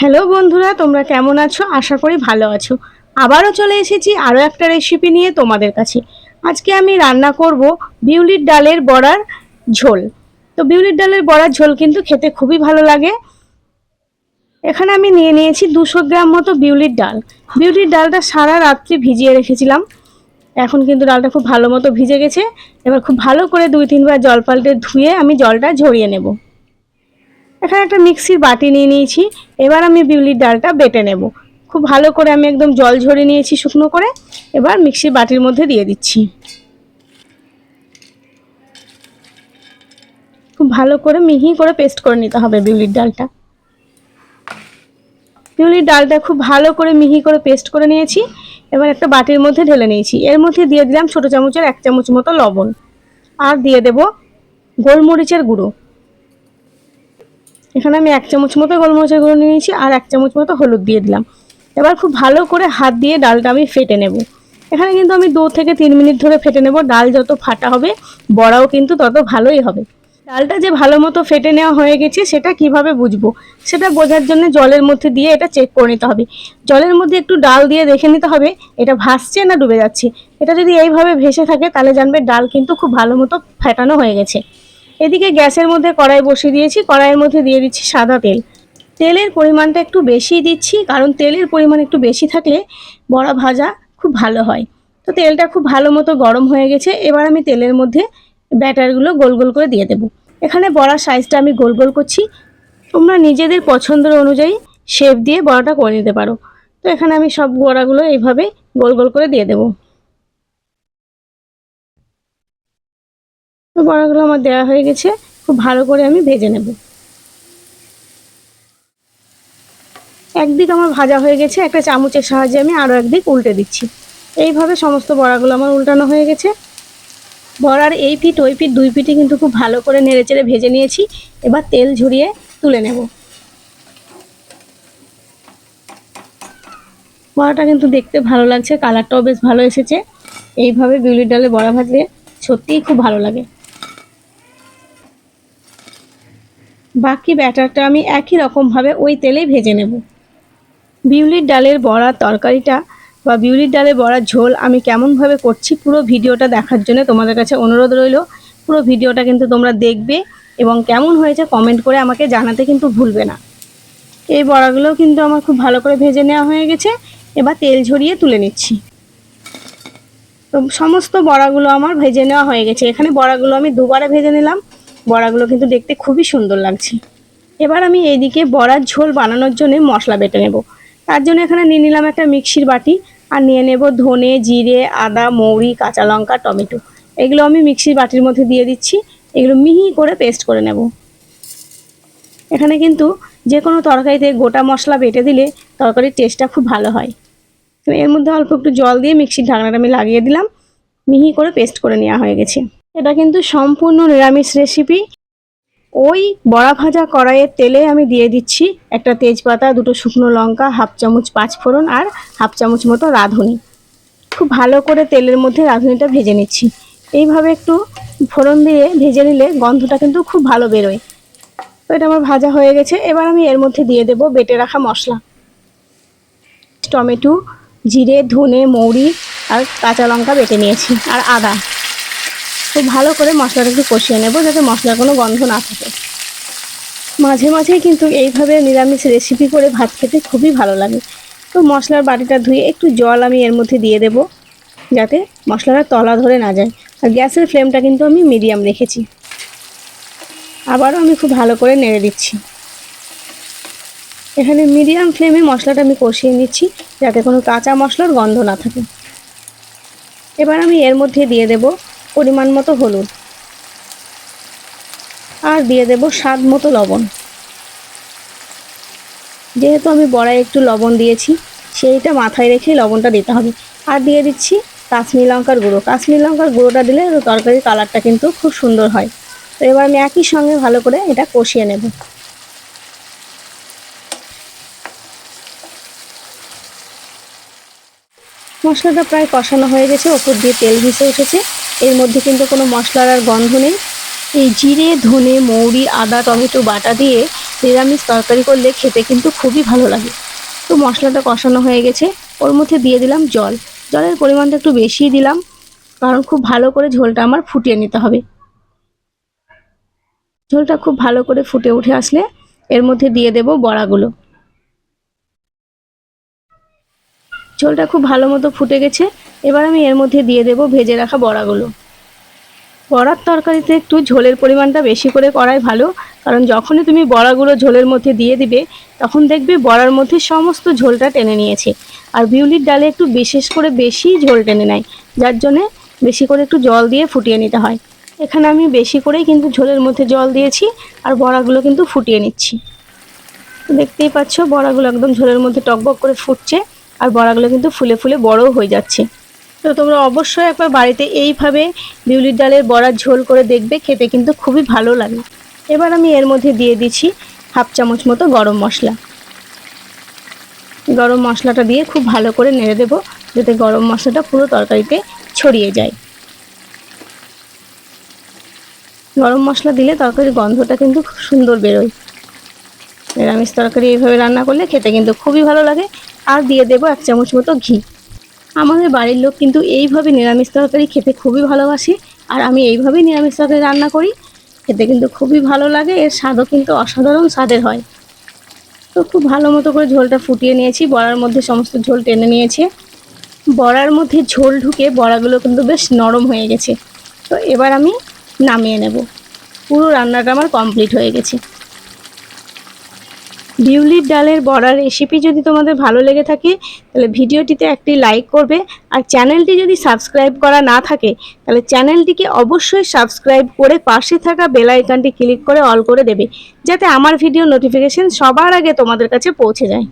Hello বন্ধুরা, তোমরা কেমন আছো? আশা করি ভালো আছো। আবারও চলে এসেছি আরও একটা রেসিপি নিয়ে তোমাদের কাছে। আজকে আমি রান্না করব বিউলির ডালের বড়ার ঝোল। তো বিউলির ডালের বড়ার ঝোল কিন্তু খেতে খুবই ভালো লাগে। এখানে আমি নিয়ে নিয়েছি 200 গ্রাম মতো বিউলির ডাল। বিউলির ডালটা সারা রাত্রি ভিজিয়ে রেখেছিলাম। এখন কিন্তু ডালটা খুব ভালো মতো ভিজে গেছে। এবার খুব ভালো করে 2-3 বার জল পাল্টে ধুয়ে আমি জলটা ঝরিয়ে নেব। এখানে একটা মিক্সির বাটি নিয়ে নিয়েছি। এবার আমি বিউলির ডালটা বেটে নেব। খুব ভালো করে আমি একদম জল ঝরিয়ে নিয়েছি শুকনো করে। এবার মিক্সির বাটির মধ্যে দিয়ে দিচ্ছি। খুব ভালো করে মিহি করে পেস্ট করে নিতে হবে বিউলির ডালটা। বিউলির ডালটা খুব ভালো করে মিহি করে পেস্ট করে নিয়েছি। এবার একটা বাটির মধ্যে ঢেলে নিয়েছি। এর মধ্যে দিয়ে দিলাম ছোট চামচের 1 চামচ মতো লবণ। আর দিয়ে দেব গোলমরিচের গুঁড়ো। এখানে আমি 1 চামচ মতো গোলমরিচের গুঁড়ো নিয়েছি আর 1 চামচ মতো হলুদ দিয়ে দিলাম। এবার খুব ভালো করে হাত দিয়ে ডালটা আমি ফেটে নেব। এখানে কিন্তু আমি 2 থেকে 3 মিনিট ধরে ফেটে নেব। ডাল যত ফাটা হবে বড়াও কিন্তু তত ভালোই হবে। ডালটা যে ভালো মতো ফেটে নেওয়া হয়ে গেছে সেটা কিভাবে বুঝবো? সেটা বোঝার জন্য জলের মধ্যে দিয়ে এটা চেক করে নিতে হবে। জলের মধ্যে একটু ডাল দিয়ে দেখে নিতে হবে এটা ভাসছে না ডুবে যাচ্ছে। এটা যদি এইভাবে ভেসে থাকে তাহলে জানবে ডাল কিন্তু খুব ভালো মতো ফেটানো হয়ে গেছে। এদিকে গ্যাসের মধ্যে কড়াই বসিয়ে দিয়েছি। কড়াইয়ের মধ্যে দিয়ে দিচ্ছি সাদা তেল। তেলের পরিমাণটা একটু বেশিই দিচ্ছি, কারণ তেলের পরিমাণ একটু বেশি থাকলে বড়া ভাজা খুব ভালো হয়। তো তেলটা খুব ভালো মতো গরম হয়ে গেছে। এবার আমি তেলের মধ্যে ব্যাটারগুলো গোল গোল করে দিয়ে দেবো। এখানে বড়ার সাইজটা আমি গোল গোল করছি। তোমরা নিজেদের পছন্দের অনুযায়ী শেপ দিয়ে বড়াটা করে নিতে পারো। তো এখানে আমি সব বড়াগুলো এইভাবে গোল গোল করে দিয়ে দেবো। তো বড়াগুলো আমার দেওয়া হয়ে গেছে। খুব ভালো করে আমি ভেজে নেব। একদিক আমার ভাজা হয়ে গেছে। একটা চামচের সাহায্যে আমি আরও একদিক উল্টে দিচ্ছি। এইভাবে সমস্ত বড়াগুলো আমার উল্টানো হয়ে গেছে। বড়ার এই পিঠ ওই পিঠ 2 পিঠই কিন্তু খুব ভালো করে নেড়েচেড়ে ভেজে নিয়েছি। এবার তেল ঝরিয়ে তুলে নেব। বড়াটা কিন্তু দেখতে ভালো লাগছে, কালারটাও বেশ ভালো এসেছে। এইভাবে বিউলির ডালে বড়া ভাজলে সত্যিই খুব ভালো লাগে। বাকি ব্যাটারটা আমি একই রকমভাবে ওই তেলেই ভেজে নেব। বিউলির ডালের বড়ার তরকারিটা বা বিউলির ডালের বড়ার ঝোল আমি কেমনভাবে করছি পুরো ভিডিওটা দেখার জন্য তোমাদের কাছে অনুরোধ রইল। পুরো ভিডিওটা কিন্তু তোমরা দেখবে এবং কেমন হয়েছে কমেন্ট করে আমাকে জানাতে কিন্তু ভুলবে না। এই বড়াগুলোও কিন্তু আমার খুব ভালো করে ভেজে নেওয়া হয়ে গেছে। এবার তেল ঝরিয়ে তুলে নিচ্ছি। তো সমস্ত বড়াগুলো আমার ভেজে নেওয়া হয়ে গেছে। এখানে বড়াগুলো আমি দুবারে ভেজে নিলাম। বড়াগুলো কিন্তু দেখতে খুবই সুন্দর লাগছে। এবার আমি এইদিকে বড়ার ঝোল বানানোর জন্য মশলা বেটে নেব। তার জন্য এখানে নিয়ে নিলাম একটা মিক্সির বাটি আর নিয়ে নেব ধনে, জিরে, আদা, মৌরি, কাঁচা লঙ্কা, টমেটো। এগুলো আমি মিক্সির বাটির মধ্যে দিয়ে দিচ্ছি। এগুলো মিহি করে পেস্ট করে নেব। এখানে কিন্তু যে কোনো তরকারিতে গোটা মশলা বেটে দিলে তরকারির টেস্টটা খুব ভালো হয়। তো এর মধ্যে অল্প একটু জল দিয়ে মিক্সির ঢাকনাটা আমি লাগিয়ে দিলাম। মিহি করে পেস্ট করে নেওয়া হয়ে গেছে। এটা কিন্তু সম্পূর্ণ নিরামিষ রেসিপি। ওই বড়া ভাজা কড়াইয়ের তেলে আমি দিয়ে দিচ্ছি একটা তেজপাতা, 2টো শুকনো লঙ্কা, 1/2 চামচ পাঁচফোড়ন আর 1/2 চামচ মতো রাঁধুনি। খুব ভালো করে তেলের মধ্যে রাঁধুনিটা ভেজে নিচ্ছি। এইভাবে একটু ফোড়ন দিয়ে ভেজে নিলে গন্ধটা কিন্তু খুব ভালো বেরোয়। তো এটা আমার ভাজা হয়ে গেছে। এবার আমি এর মধ্যে দিয়ে দেব বেটে রাখা মশলা। টমেটো, জিরে, ধনে, মৌরি আর কাঁচা লঙ্কা বেটে নিয়েছি আর আদা। খুব ভালো করে মশলাটা একটু কষিয়ে নেব যাতে মশলার কোনো গন্ধ না থাকে। মাঝে মাঝেই কিন্তু এইভাবে নিরামিষ রেসিপি করে ভাত খেতে খুবই ভালো লাগে। তো মশলার বাটিটা ধুয়ে একটু জল আমি এর মধ্যে দিয়ে দেব যাতে মশলাটা তলা ধরে না যায়। আর গ্যাসের ফ্লেমটা কিন্তু আমি মিডিয়াম রেখেছি। আবারও আমি খুব ভালো করে নেড়ে দিচ্ছি। এখানে মিডিয়াম ফ্লেমে মশলাটা আমি কষিয়ে নিচ্ছি যাতে কোনো কাঁচা মশলার গন্ধ না থাকে। এবার আমি এর মধ্যে দিয়ে দেব পরিমাণ মতো হলুদ আর দিয়ে দেব স্বাদ মতো লবণ। যেহেতু আমি বড়ায় একটু লবণ দিয়েছি সেইটা মাথায় রেখে লবণটা দিতে হবে। আর দিয়ে দিচ্ছি কাশ্মীরি লঙ্কার গুঁড়ো। কাশ্মীরি লঙ্কার গুঁড়োটা দিলে তরকারির কালারটা কিন্তু খুব সুন্দর হয়। তো এবার আমি একই সঙ্গে ভালো করে এটা কষিয়ে নেব। মশলাটা প্রায় কষানো হয়ে গেছে, ওপর দিয়ে তেল ভেসে উঠেছে। এর মধ্যে কিন্তু কোনো মশলার আর গন্ধ নেই। এই জিরে, ধনে, মৌরি, আদা, টমেটো বাটা দিয়ে নিরামিষ তরকারি করলে খেতে কিন্তু খুবই ভালো লাগে। তো মশলাটা কষানো হয়ে গেছে, ওর মধ্যে দিয়ে দিলাম জল। জলের পরিমাণটা একটু বেশিই দিলাম, কারণ খুব ভালো করে ঝোলটা আমার ফুটিয়ে নিতে হবে। ঝোলটা খুব ভালো করে ফুটে উঠে আসলে এর মধ্যে দিয়ে দেব বড়াগুলো। ঝোলটা খুব ভালো মতো ফুটে গেছে, এবার আমি এর মধ্যে দিয়ে দেব ভেজে রাখা বড়াগুলো। বড়ার তরকারিতে একটু ঝোলের পরিমাণটা বেশি করে করাই ভালো, কারণ যখনই তুমি বড়াগুলো ঝোলের মধ্যে দিয়ে দিবে তখন দেখবে বড়ার মধ্যে সমস্ত ঝোলটা টেনে নিয়েছে। আর বিউলির ডালে একটু বিশেষ করে বেশি ঝোল টেনে নেয়, যার জন্যে বেশি করে একটু জল দিয়ে ফুটিয়ে নিতে হয়। এখানে আমি বেশি করেই কিন্তু ঝোলের মধ্যে জল দিয়েছি, আর বড়াগুলো কিন্তু ফুটিয়ে নিচ্ছি। দেখতেই পাচ্ছ বড়াগুলো একদম ঝোলের মধ্যে টকবক করে ফুটছে, আর বড়াগুলো কিন্তু ফুলে ফুলে বড়ও হয়ে যাচ্ছে। তো তোমরা অবশ্যই একবার বাড়িতে এইভাবে বিউলির ডালের বড়ার ঝোল করে দেখবে, খেতে কিন্তু খুবই ভালো লাগে। এবার আমি এর মধ্যে দিয়ে দিচ্ছি হাফ চামচ মতো গরম মশলা। গরম মশলাটা দিয়ে খুব ভালো করে নেড়ে দেবো, যাতে গরম মশলাটা পুরো তরকারিতে ছড়িয়ে যায়। গরম মশলা দিলে তরকারির গন্ধটা কিন্তু খুব সুন্দর বেরোয়। নিরামিষ তরকারি এইভাবে রান্না করলে খেতে কিন্তু খুবই ভালো লাগে। আর দিয়ে দেবো 1 চামচ মতো ঘি। আমাদের বাড়ির লোক কিন্তু এইভাবে নিরামিষ তরকারি খেতে খুবই ভালোবাসে, আর আমি এইভাবেই নিরামিষ তরকারি রান্না করি, খেতে কিন্তু খুবই ভালো লাগে। এর স্বাদও কিন্তু অসাধারণ স্বাদের হয়। তো খুব ভালো মতো করে ঝোলটা ফুটিয়ে নিয়েছি, বড়ার মধ্যে সমস্ত ঝোল টেনে নিয়েছে। বড়ার মধ্যে ঝোল ঢুকে বড়াগুলো কিন্তু বেশ নরম হয়ে গেছে। তো এবার আমি নামিয়ে নেব। পুরো রান্নাটা আমার কমপ্লিট হয়ে গেছে। বিউলির ডালের বড়ার রেসিপি যদি তোমাদের ভালো লেগে থাকে তাহলে ভিডিওটিতে একটি লাইক করবে, আর চ্যানেলটি যদি সাবস্ক্রাইব করা না থাকে তাহলে চ্যানেলটিকে অবশ্যই সাবস্ক্রাইব করে পাশে থাকা বেল আইকনটি ক্লিক করে অল করে দেবে, যাতে আমার ভিডিও নোটিফিকেশন সবার আগে তোমাদের কাছে পৌঁছে যায়।